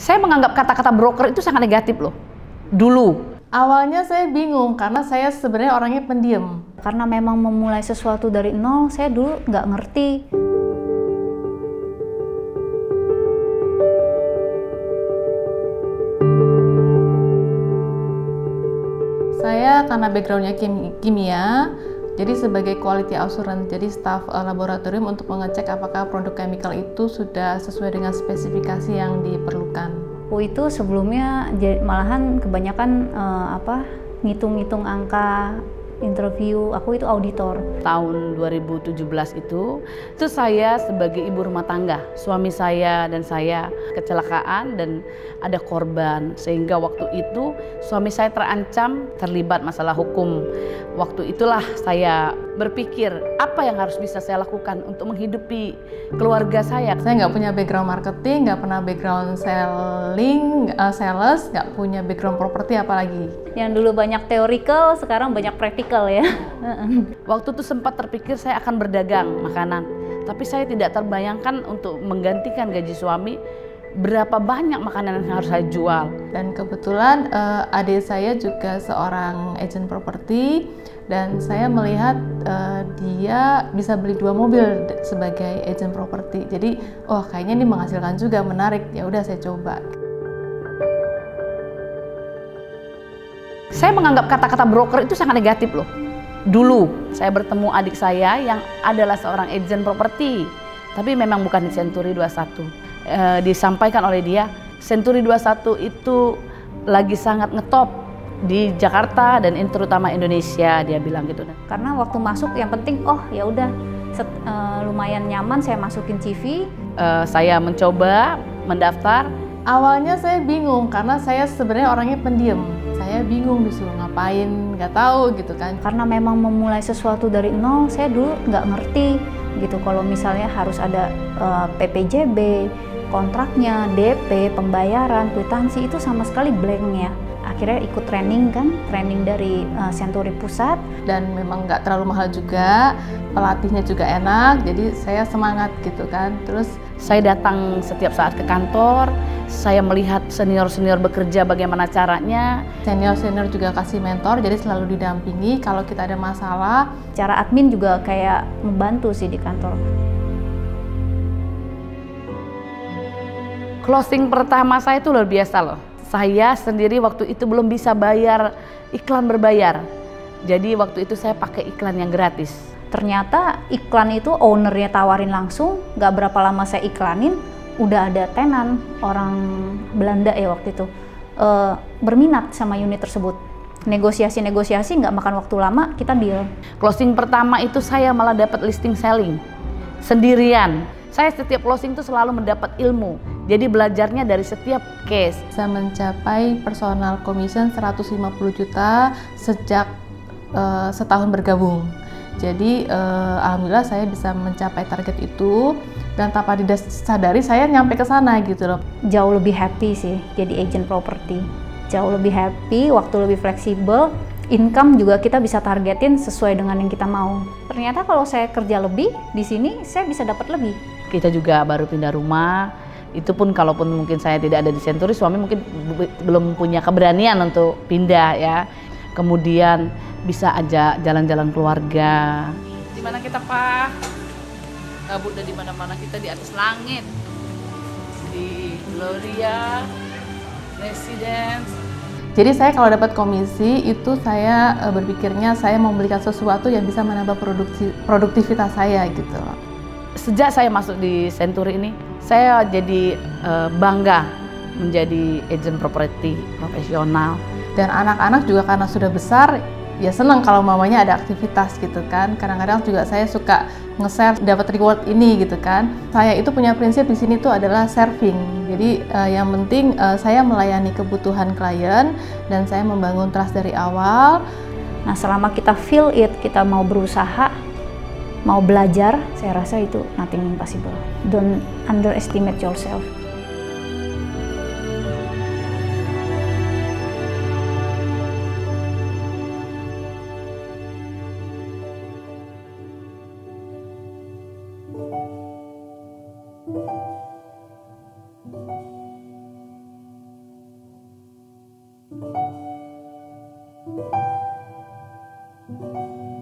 Saya menganggap kata-kata broker itu sangat negatif loh, dulu. Awalnya saya bingung karena saya sebenarnya orangnya pendiam. Karena memang memulai sesuatu dari nol, saya dulu nggak ngerti. Saya karena backgroundnya kimia, jadi sebagai quality assurance, jadi staf laboratorium untuk mengecek apakah produk chemical itu sudah sesuai dengan spesifikasi yang diperlukan. Itu sebelumnya malahan kebanyakan ngitung-ngitung angka, interview. Aku itu auditor. Tahun 2017 itu saya sebagai ibu rumah tangga. Suami saya dan saya kecelakaan dan ada korban. Sehingga waktu itu suami saya terancam terlibat masalah hukum. Waktu itulah saya berpikir apa yang harus bisa saya lakukan untuk menghidupi keluarga saya. Saya nggak punya background marketing, nggak pernah background selling, sales, nggak punya background properti apalagi. Yang dulu banyak theoretical, sekarang banyak practical ya. Waktu itu sempat terpikir saya akan berdagang makanan, tapi saya tidak terbayangkan untuk menggantikan gaji suami berapa banyak makanan yang harus saya jual. Dan kebetulan adik saya juga seorang agent properti dan saya melihat dia bisa beli 2 mobil sebagai agent properti. Jadi, oh kayaknya ini menghasilkan juga, menarik. Ya udah saya coba. Saya menganggap kata-kata broker itu sangat negatif loh. Dulu saya bertemu adik saya yang adalah seorang agent properti, tapi memang bukan di Century 21. Disampaikan oleh dia, Century 21 itu lagi sangat ngetop di Jakarta dan terutama Indonesia, dia bilang gitu. Karena waktu masuk yang penting, oh ya udah lumayan nyaman, saya masukin CV. Saya mencoba mendaftar. Awalnya saya bingung karena saya sebenarnya orangnya pendiam. Saya bingung disuruh ngapain, nggak tahu gitu kan. Karena memang memulai sesuatu dari nol, saya dulu nggak ngerti gitu. Kalau misalnya harus ada PPJB, kontraknya, DP, pembayaran, kwitansi, itu sama sekali blank ya. Akhirnya ikut training kan, training dari Century Pusat. Dan memang nggak terlalu mahal juga, pelatihnya juga enak, jadi saya semangat gitu kan. Terus saya datang setiap saat ke kantor, saya melihat senior-senior bekerja bagaimana caranya. Senior-senior juga kasih mentor, jadi selalu didampingi kalau kita ada masalah. Cara admin juga kayak membantu sih di kantor. Closing pertama saya itu luar biasa loh. Saya sendiri waktu itu belum bisa bayar iklan berbayar. Jadi waktu itu saya pakai iklan yang gratis. Ternyata iklan itu ownernya tawarin langsung, gak berapa lama saya iklanin, udah ada tenan orang Belanda ya waktu itu berminat sama unit tersebut. Negosiasi gak makan waktu lama, kita deal. Closing pertama itu saya malah dapat listing selling sendirian. Saya setiap closing itu selalu mendapat ilmu. Jadi belajarnya dari setiap case. Saya mencapai personal commission 150 juta sejak setahun bergabung. Jadi alhamdulillah saya bisa mencapai target itu dan tanpa disadari saya nyampe ke sana gitu loh. Jauh lebih happy sih jadi agent properti. Jauh lebih happy, waktu lebih fleksibel, income juga kita bisa targetin sesuai dengan yang kita mau. Ternyata kalau saya kerja lebih di sini saya bisa dapat lebih. Kita juga baru pindah rumah. Itu pun kalaupun mungkin saya tidak ada di Century, suami mungkin belum punya keberanian untuk pindah ya. Kemudian bisa aja jalan-jalan keluarga. Di mana kita, Pak? Kabut dari mana-mana, kita di atas langit. Di Gloria Residence. Jadi saya kalau dapat komisi itu saya berpikirnya saya mau memberikan sesuatu yang bisa menambah produktivitas saya gitu. Sejak saya masuk di Century ini, saya jadi bangga menjadi agent properti profesional. Dan anak-anak juga karena sudah besar, ya senang kalau mamanya ada aktivitas gitu kan. Kadang-kadang juga saya suka nge-share dapat reward ini gitu kan. Saya itu punya prinsip di sini tuh adalah serving. Jadi yang penting saya melayani kebutuhan klien dan saya membangun trust dari awal. Nah, selama kita feel it, kita mau berusaha, mau belajar, saya rasa itu nothing impossible. Don't underestimate yourself. Thank you.